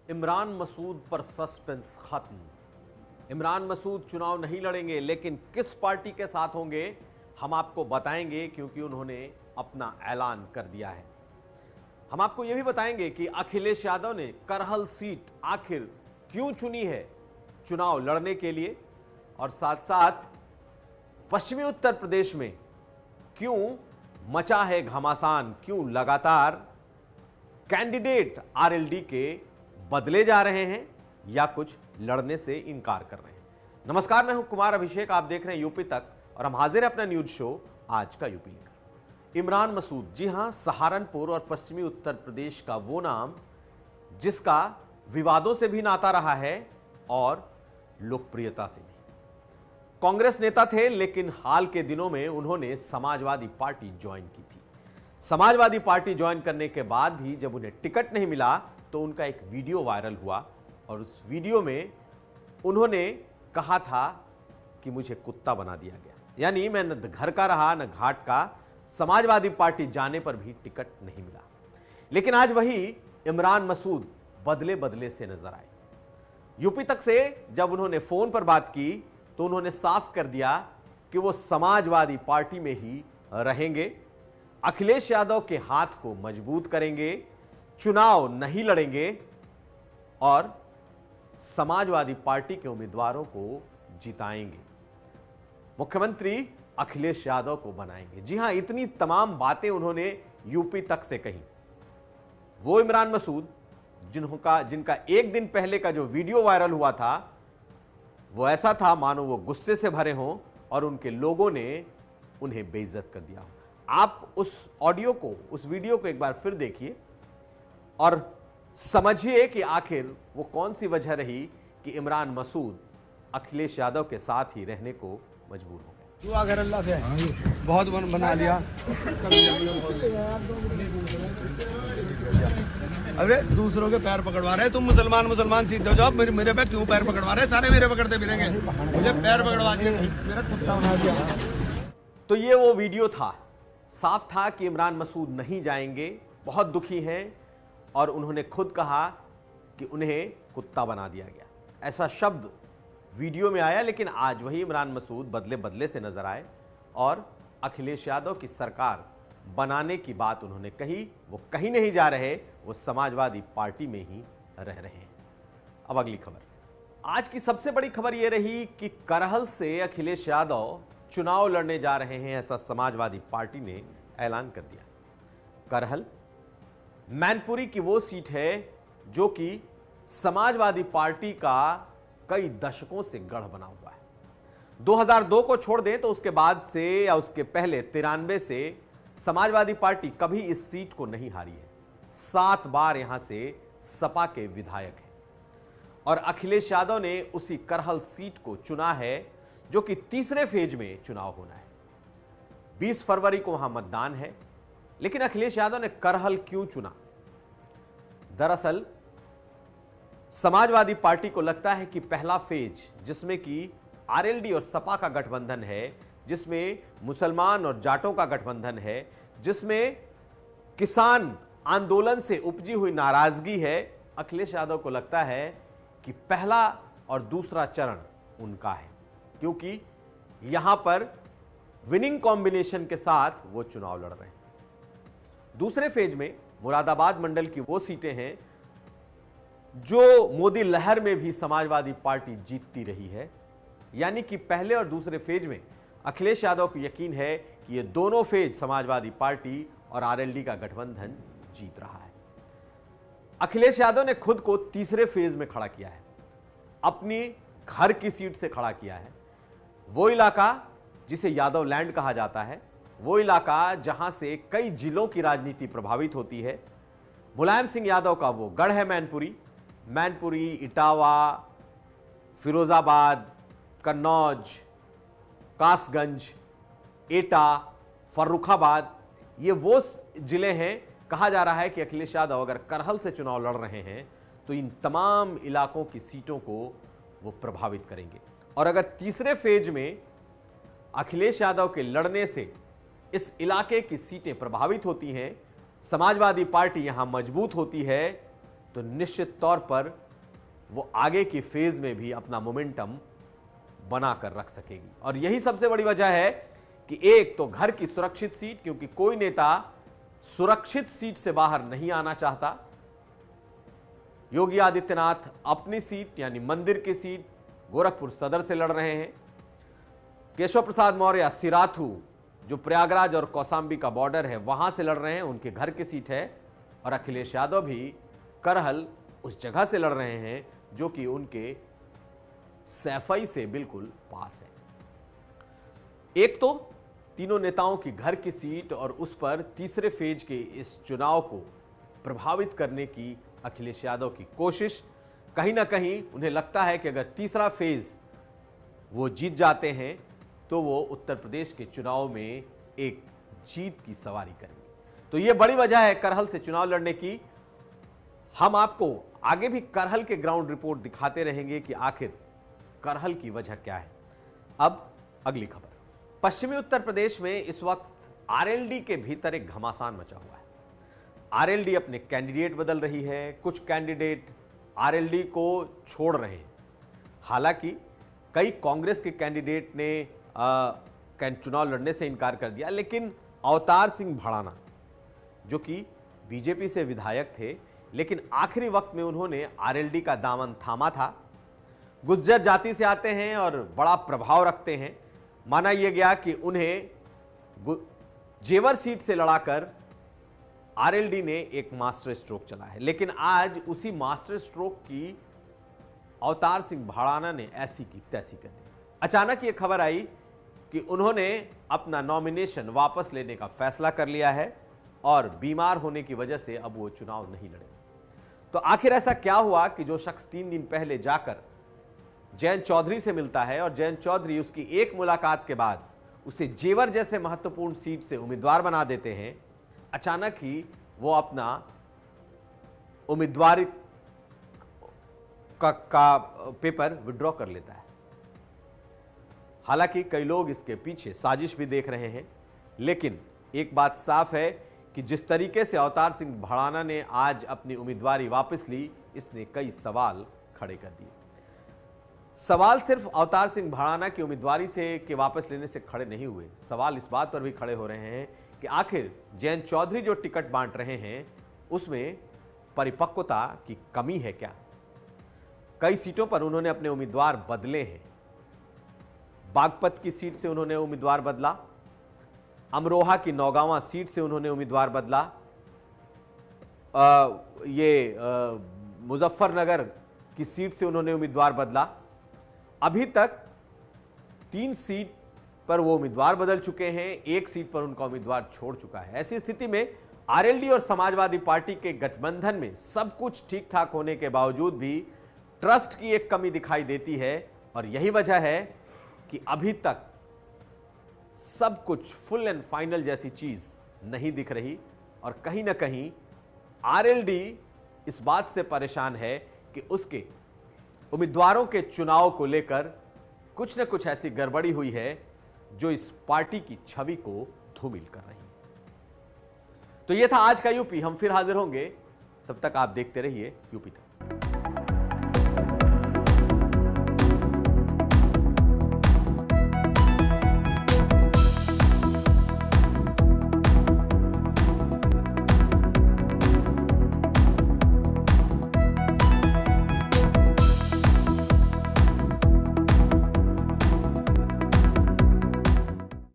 इमरान मसूद पर सस्पेंस खत्म। इमरान मसूद चुनाव नहीं लड़ेंगे, लेकिन किस पार्टी के साथ होंगे हम आपको बताएंगे, क्योंकि उन्होंने अपना ऐलान कर दिया है। हम आपको यह भी बताएंगे कि अखिलेश यादव ने करहल सीट आखिर क्यों चुनी है चुनाव लड़ने के लिए, और साथ साथ पश्चिमी उत्तर प्रदेश में क्यों मचा है घमासान, क्यों लगातार कैंडिडेट आरएलडी के बदले जा रहे हैं या कुछ लड़ने से इनकार कर रहे हैं। नमस्कार, मैं हूं कुमार अभिषेक, आप देख रहे हैं यूपी तक और हम हाजिर हैं अपना न्यूज शो आज का यूपी लेकर। इमरान मसूद, जी हां, सहारनपुर और पश्चिमी उत्तर प्रदेश का वो नाम जिसका विवादों से भी नाता रहा है और लोकप्रियता से भी। कांग्रेस नेता थे, लेकिन हाल के दिनों में उन्होंने समाजवादी पार्टी ज्वाइन की थी। समाजवादी पार्टी ज्वाइन करने के बाद भी जब उन्हें टिकट नहीं मिला तो उनका एक वीडियो वायरल हुआ और उस वीडियो में उन्होंने कहा था कि मुझे कुत्ता बना दिया गया, यानी मैं न घर का रहा न घाट का। समाजवादी पार्टी जाने पर भी टिकट नहीं मिला। लेकिन आज वही इमरान मसूद बदले बदले से नजर आए। यूपी तक से जब उन्होंने फोन पर बात की तो उन्होंने साफ कर दिया कि वो समाजवादी पार्टी में ही रहेंगे, अखिलेश यादव के हाथ को मजबूत करेंगे, चुनाव नहीं लड़ेंगे और समाजवादी पार्टी के उम्मीदवारों को जिताएंगे, मुख्यमंत्री अखिलेश यादव को बनाएंगे। जी हां, इतनी तमाम बातें उन्होंने यूपी तक से कही। वो इमरान मसूद जिनका एक दिन पहले का जो वीडियो वायरल हुआ था वो ऐसा था मानो वो गुस्से से भरे हों और उनके लोगों ने उन्हें बेइज्जत कर दिया हो। आप उस ऑडियो को, उस वीडियो को एक बार फिर देखिए और समझिए कि आखिर वो कौन सी वजह रही कि इमरान मसूद अखिलेश यादव के साथ ही रहने को मजबूर हो गए। दुआ कर अल्लाह से, बहुत बना लिया। अरे दूसरों के पैर पकड़वा रहे, तुम मुसलमान सीधे हो जाओ, मेरे पे क्यों पैर पकड़वा रहे? सारे मेरे पकड़ते फिरेंगे, मुझे पैर पकड़वा दिए, मेरा कुत्ता बना दिया। तो ये वो वीडियो था, साफ था कि इमरान मसूद नहीं जाएंगे, बहुत दुखी हैं और उन्होंने खुद कहा कि उन्हें कुत्ता बना दिया गया। ऐसा शब्द वीडियो में आया। लेकिन आज वही इमरान मसूद बदले बदले से नजर आए और अखिलेश यादव की सरकार बनाने की बात उन्होंने कही। वो कहीं नहीं जा रहे, वो समाजवादी पार्टी में ही रह रहे हैं। अब अगली खबर, आज की सबसे बड़ी खबर यह रही कि करहल से अखिलेश यादव चुनाव लड़ने जा रहे हैं, ऐसा समाजवादी पार्टी ने ऐलान कर दिया। करहल मैनपुरी की वो सीट है जो कि समाजवादी पार्टी का कई दशकों से गढ़ बना हुआ है। 2002 को छोड़ दें तो उसके बाद से या उसके पहले 93 से समाजवादी पार्टी कभी इस सीट को नहीं हारी है। 7 बार यहां से सपा के विधायक हैं और अखिलेश यादव ने उसी करहल सीट को चुना है जो कि तीसरे फेज में चुनाव होना है। 20 फरवरी को वहां मतदान है। लेकिन अखिलेश यादव ने करहल क्यों चुना? दरअसल समाजवादी पार्टी को लगता है कि पहला फेज, जिसमें कि आरएलडी और सपा का गठबंधन है, जिसमें मुसलमान और जाटों का गठबंधन है, जिसमें किसान आंदोलन से उपजी हुई नाराजगी है, अखिलेश यादव को लगता है कि पहला और दूसरा चरण उनका है, क्योंकि यहां पर विनिंग कॉम्बिनेशन के साथ वो चुनाव लड़ रहे हैं। दूसरे फेज में मुरादाबाद मंडल की वो सीटें हैं जो मोदी लहर में भी समाजवादी पार्टी जीतती रही है, यानी कि पहले और दूसरे फेज में अखिलेश यादव को यकीन है कि ये दोनों फेज समाजवादी पार्टी और आरएलडी का गठबंधन जीत रहा है। अखिलेश यादव ने खुद को तीसरे फेज में खड़ा किया है, अपनी घर की सीट से खड़ा किया है। वो इलाका जिसे यादव लैंड कहा जाता है, वो इलाका जहां से कई जिलों की राजनीति प्रभावित होती है। मुलायम सिंह यादव का वो गढ़ है मैनपुरी, इटावा, फिरोजाबाद, कन्नौज, कासगंज, एटा, फर्रुखाबाद, ये वो जिले हैं। कहा जा रहा है कि अखिलेश यादव अगर करहल से चुनाव लड़ रहे हैं तो इन तमाम इलाकों की सीटों को वो प्रभावित करेंगे। और अगर तीसरे फेज में अखिलेश यादव के लड़ने से इस इलाके की सीटें प्रभावित होती हैं, समाजवादी पार्टी यहां मजबूत होती है, तो निश्चित तौर पर वो आगे की फेज में भी अपना मोमेंटम बनाकर रख सकेगी। और यही सबसे बड़ी वजह है कि एक तो घर की सुरक्षित सीट, क्योंकि कोई नेता सुरक्षित सीट से बाहर नहीं आना चाहता। योगी आदित्यनाथ अपनी सीट यानी मंदिर की सीट गोरखपुर सदर से लड़ रहे हैं। केशव प्रसाद मौर्य सिराथू जो प्रयागराज और कौसाम्बी का बॉर्डर है वहां से लड़ रहे हैं, उनके घर की सीट है। और अखिलेश यादव भी करहल उस जगह से लड़ रहे हैं जो कि उनके सैफई से बिल्कुल पास है। एक तो तीनों नेताओं की घर की सीट और उस पर तीसरे फेज के इस चुनाव को प्रभावित करने की अखिलेश यादव की कोशिश, कहीं ना कहीं उन्हें लगता है कि अगर तीसरा फेज वो जीत जाते हैं तो वो उत्तर प्रदेश के चुनाव में एक जीत की सवारी करेंगे। तो ये बड़ी वजह है करहल से चुनाव लड़ने की। हम आपको आगे भी करहल के ग्राउंड रिपोर्ट दिखाते रहेंगे कि आखिर करहल की वजह क्या है। अब अगली खबर, पश्चिमी उत्तर प्रदेश में इस वक्त आरएलडी के भीतर एक घमासान मचा हुआ है। आरएलडी अपने कैंडिडेट बदल रही है, कुछ कैंडिडेट आरएलडी को छोड़ रहे हैं। हालांकि कई कांग्रेस के कैंडिडेट ने चुनाव लड़ने से इनकार कर दिया, लेकिन अवतार सिंह भड़ाना जो कि बीजेपी से विधायक थे, लेकिन आखिरी वक्त में उन्होंने आरएलडी का दामन थामा था। गुज्जर जाति से आते हैं और बड़ा प्रभाव रखते हैं। माना यह गया कि उन्हें जेवर सीट से लड़ाकर आरएलडी ने एक मास्टर स्ट्रोक चला है, लेकिन आज उसी मास्टर स्ट्रोक की अवतार सिंह भड़ाना ने ऐसी की तैसी कर दी। अचानक ये खबर आई कि उन्होंने अपना नॉमिनेशन वापस लेने का फैसला कर लिया है और बीमार होने की वजह से अब वो चुनाव नहीं लड़े। तो आखिर ऐसा क्या हुआ कि जो शख्स 3 दिन पहले जाकर जयंत चौधरी से मिलता है और जयंत चौधरी उसकी एक मुलाकात के बाद उसे जेवर जैसे महत्वपूर्ण सीट से उम्मीदवार बना देते हैं, अचानक ही वो अपना उम्मीदवारी का पेपर विड्रॉ कर लेता है। हालांकि कई लोग इसके पीछे साजिश भी देख रहे हैं, लेकिन एक बात साफ है कि जिस तरीके से अवतार सिंह भड़ाना ने आज अपनी उम्मीदवारी वापस ली, इसने कई सवाल खड़े कर दिए। सवाल सिर्फ अवतार सिंह भड़ाना की उम्मीदवारी से के वापस लेने से खड़े नहीं हुए, सवाल इस बात पर भी खड़े हो रहे हैं कि आखिर जयंत चौधरी जो टिकट बांट रहे हैं उसमें परिपक्वता की कमी है क्या। कई सीटों पर उन्होंने अपने उम्मीदवार बदले हैं। बागपत की सीट से उन्होंने उम्मीदवार बदला, अमरोहा की नौगांवा सीट से उन्होंने उम्मीदवार बदला, मुजफ्फरनगर की सीट से उन्होंने उम्मीदवार बदला। अभी तक 3 सीट पर वो उम्मीदवार बदल चुके हैं, 1 सीट पर उनका उम्मीदवार छोड़ चुका है। ऐसी स्थिति में आरएलडी और समाजवादी पार्टी के गठबंधन में सब कुछ ठीक ठाक होने के बावजूद भी ट्रस्ट की एक कमी दिखाई देती है और यही वजह है कि अभी तक सब कुछ फुल एंड फाइनल जैसी चीज नहीं दिख रही। और कहीं ना कहीं आरएलडी इस बात से परेशान है कि उसके उम्मीदवारों के चुनाव को लेकर कुछ न कुछ ऐसी गड़बड़ी हुई है जो इस पार्टी की छवि को धूमिल कर रही है। तो यह था आज का यूपी। हम फिर हाजिर होंगे, तब तक आप देखते रहिए यूपी तक।